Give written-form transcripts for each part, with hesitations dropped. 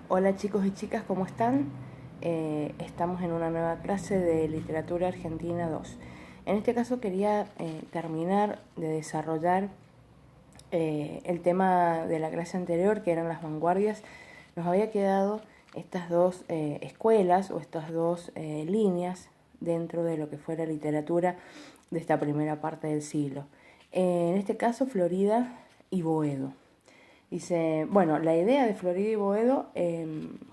Hola chicos y chicas, ¿cómo están? Estamos en una nueva clase de Literatura Argentina 2. En este caso quería terminar de desarrollar el tema de la clase anterior, que eran las vanguardias. Nos había quedado estas dos escuelas o estas dos líneas dentro de lo que fue la literatura de esta primera parte del siglo. En este caso, Florida y Boedo. Dice, bueno, la idea de Florida y Boedo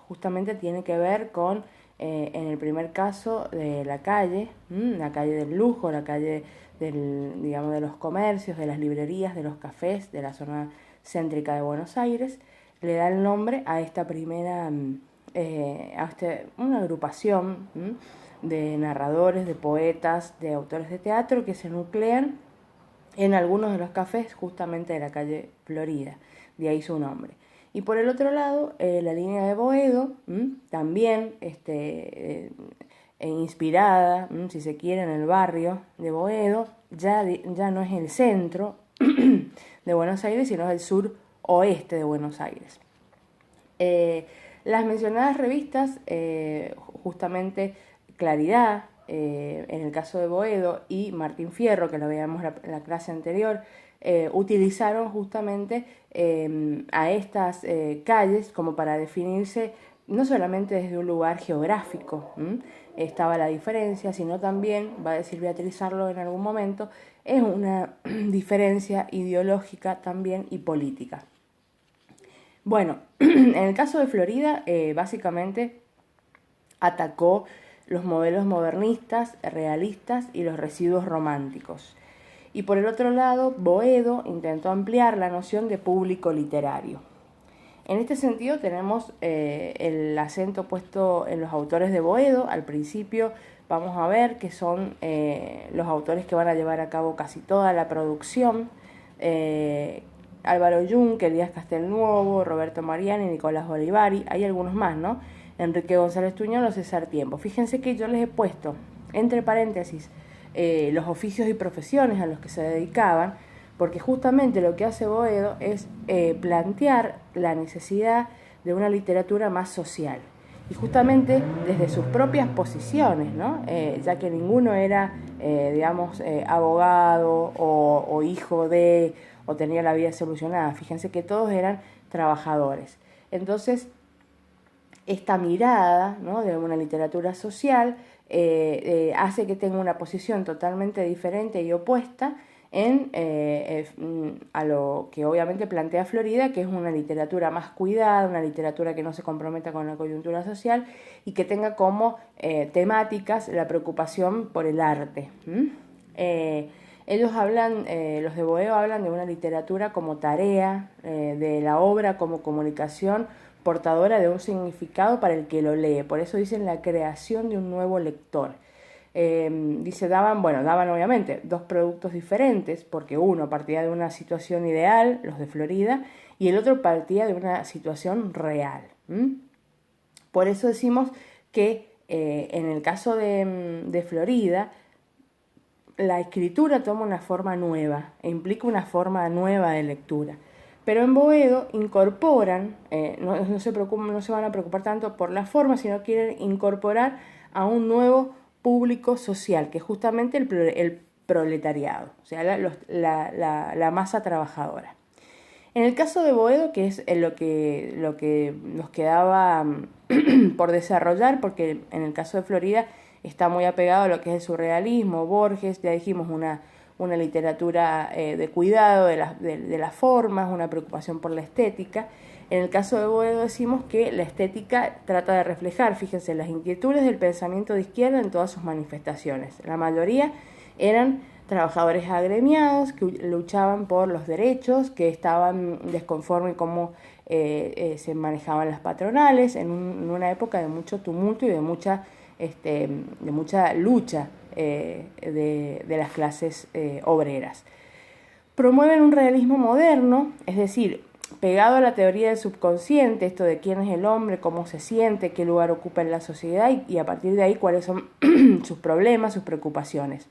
justamente tiene que ver con, en el primer caso, de la calle del lujo, la calle digamos, de los comercios, de las librerías, de los cafés, de la zona céntrica de Buenos Aires, le da el nombre a esta primera, una agrupación de narradores, de poetas, de autores de teatro que se nuclean en algunos de los cafés justamente de la calle Florida, de ahí su nombre. Y por el otro lado, la línea de Boedo, también inspirada, si se quiere, en el barrio de Boedo, ya no es el centro de Buenos Aires, sino el sur oeste de Buenos Aires. Las mencionadas revistas, justamente Claridad, en el caso de Boedo, y Martín Fierro, que lo veíamos en la clase anterior, utilizaron justamente a estas calles como para definirse no solamente desde un lugar geográfico, estaba la diferencia, sino también, va a decir Beatriz Arlo en algún momento, es una diferencia ideológica también y política. Bueno, en el caso de Florida, básicamente atacó los modelos modernistas, realistas y los residuos románticos. Y por el otro lado, Boedo intentó ampliar la noción de público literario. En este sentido tenemos el acento puesto en los autores de Boedo. Al principio vamos a ver que son los autores que van a llevar a cabo casi toda la producción. Álvaro Yunque, Elías Castelnuovo, Roberto Mariani, Nicolás Olivari, hay algunos más, ¿no? Enrique González Tuñón o César Tiempo. Fíjense que yo les he puesto, entre paréntesis, los oficios y profesiones a los que se dedicaban, porque justamente lo que hace Boedo es plantear la necesidad de una literatura más social. Y justamente desde sus propias posiciones, ¿no? Ya que ninguno era, abogado o hijo de, o tenía la vida solucionada. Fíjense que todos eran trabajadores. Entonces, esta mirada, ¿no?, de una literatura social hace que tenga una posición totalmente diferente y opuesta a lo que obviamente plantea Florida, que es una literatura más cuidada, una literatura que no se comprometa con la coyuntura social y que tenga como temáticas la preocupación por el arte. Ellos hablan, los de Boedo hablan de una literatura como tarea, de la obra como comunicación portadora de un significado para el que lo lee. Por eso dicen la creación de un nuevo lector. Daban obviamente dos productos diferentes, porque uno partía de una situación ideal, los de Florida, y el otro partía de una situación real. Por eso decimos que en el caso de Florida, la escritura toma una forma nueva e implica una forma nueva de lectura. Pero en Boedo incorporan, no se van a preocupar tanto por la forma, sino quieren incorporar a un nuevo público social, que es justamente el proletariado, o sea, la masa trabajadora. En el caso de Boedo, que es lo que nos quedaba por desarrollar, porque en el caso de Florida está muy apegado a lo que es el surrealismo, Borges, ya dijimos, una literatura de cuidado de las formas, una preocupación por la estética. En el caso de Boedo decimos que la estética trata de reflejar, fíjense, las inquietudes del pensamiento de izquierda en todas sus manifestaciones. La mayoría eran trabajadores agremiados que luchaban por los derechos, que estaban desconformes cómo se manejaban las patronales en una época de mucho tumulto y de mucha lucha de las clases obreras. Promueven un realismo moderno, es decir, pegado a la teoría del subconsciente, esto de quién es el hombre, cómo se siente, qué lugar ocupa en la sociedad y a partir de ahí cuáles son sus problemas, sus preocupaciones.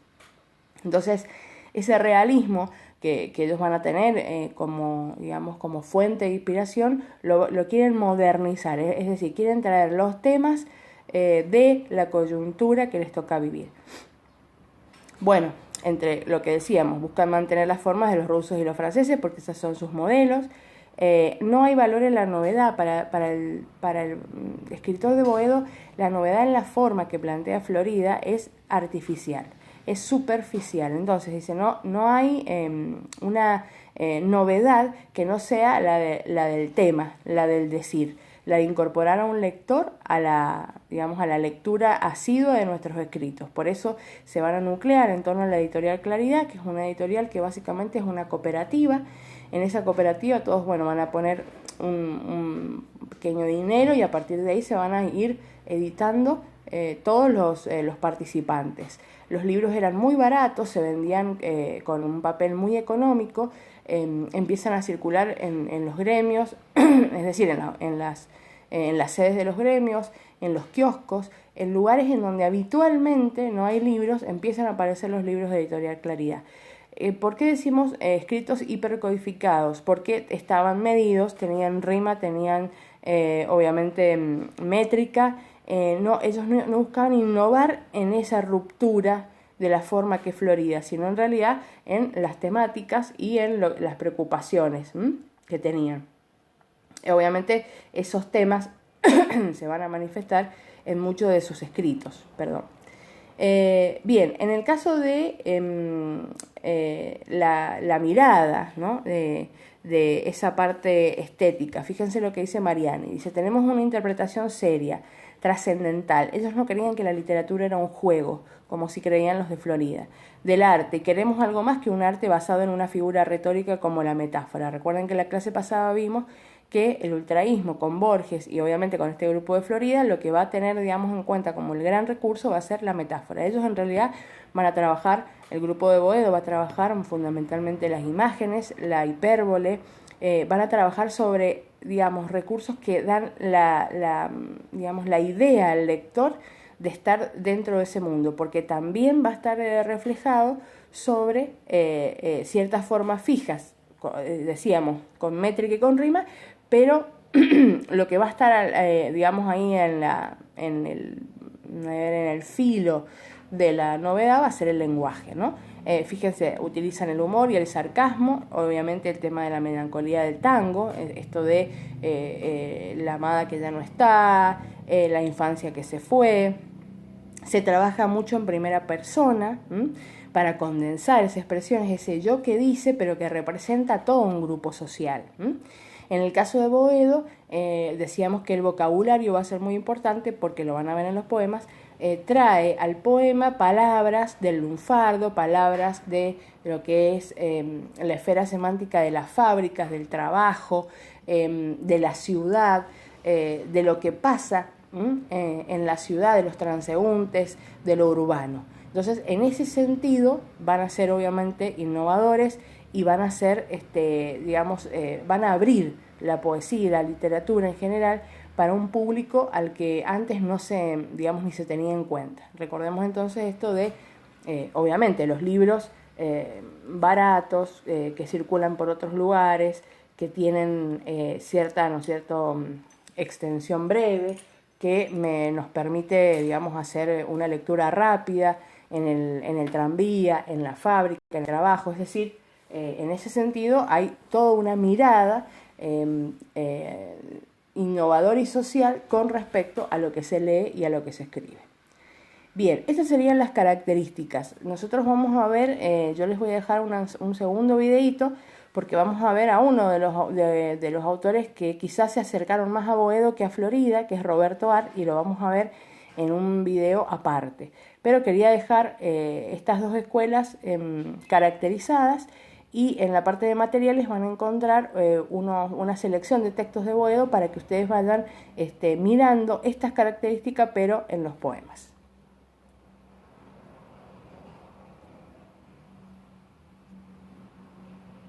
Entonces, ese realismo que ellos van a tener como, digamos, como fuente de inspiración, lo quieren modernizar, es decir, quieren traer los temas de la coyuntura que les toca vivir. Bueno, entre lo que decíamos, buscan mantener las formas de los rusos y los franceses porque esos son sus modelos. No hay valor en la novedad. Para el escritor de Boedo, la novedad en la forma que plantea Florida es artificial, es superficial. Entonces dice, no hay una novedad que no sea la del tema, la del decir, la de incorporar a un lector a la lectura asidua de nuestros escritos. Por eso se van a nuclear en torno a la editorial Claridad, que es una editorial que básicamente es una cooperativa. En esa cooperativa todos van a poner un pequeño dinero y a partir de ahí se van a ir editando todos los participantes. Los libros eran muy baratos, se vendían con un papel muy económico, empiezan a circular en los gremios, es decir, en las sedes de los gremios, en los kioscos, en lugares en donde habitualmente no hay libros, empiezan a aparecer los libros de Editorial Claridad. ¿Por qué decimos escritos hipercodificados? Porque estaban medidos, tenían rima, tenían obviamente métrica. Ellos no buscaban innovar en esa ruptura de la forma que Florida, sino en realidad en las temáticas y en las preocupaciones que tenían. Obviamente esos temas se van a manifestar en muchos de sus escritos. Bien, en el caso de la mirada, ¿no? de esa parte estética, fíjense lo que dice Mariani. Dice, tenemos una interpretación seria, trascendental. Ellos no creían que la literatura era un juego, como si creían los de Florida, del arte, y queremos algo más que un arte basado en una figura retórica como la metáfora. Recuerden que en la clase pasada vimos que el ultraísmo con Borges y obviamente con este grupo de Florida lo que va a tener, digamos, en cuenta como el gran recurso va a ser la metáfora. Ellos en realidad van a trabajar, el grupo de Boedo va a trabajar fundamentalmente las imágenes, la hipérbole, van a trabajar sobre, digamos, recursos que dan la idea al lector de estar dentro de ese mundo, porque también va a estar reflejado sobre ciertas formas fijas, decíamos, con métrica y con rima, pero lo que va a estar, digamos, ahí en el filo de la novedad va a ser el lenguaje, ¿no? Fíjense, utilizan el humor y el sarcasmo, obviamente el tema de la melancolía del tango, esto de la amada que ya no está, la infancia que se fue. Se trabaja mucho en primera persona para condensar esa expresión, es ese yo que dice, pero que representa a todo un grupo social. En el caso de Boedo, decíamos que el vocabulario va a ser muy importante porque lo van a ver en los poemas. Trae al poema palabras del lunfardo, palabras de lo que es la esfera semántica de las fábricas, del trabajo, de la ciudad, de lo que pasa en la ciudad, de los transeúntes, de lo urbano. Entonces, en ese sentido, van a ser obviamente innovadores y van a ser, van a abrir la poesía y la literatura en general para un público al que antes no se, digamos, ni se tenía en cuenta. Recordemos entonces esto de, obviamente, los libros baratos que circulan por otros lugares, que tienen cierta extensión breve, que nos permite, digamos, hacer una lectura rápida en el tranvía, en la fábrica, en el trabajo. Es decir, en ese sentido hay toda una mirada innovadora y social con respecto a lo que se lee y a lo que se escribe. Bien, estas serían las características. Nosotros vamos a ver, yo les voy a dejar un segundo videíto porque vamos a ver a uno de los autores que quizás se acercaron más a Boedo que a Florida, que es Roberto Ar, y lo vamos a ver en un video aparte. Pero quería dejar estas dos escuelas caracterizadas, y en la parte de materiales van a encontrar una selección de textos de Boedo para que ustedes vayan mirando estas características, pero en los poemas.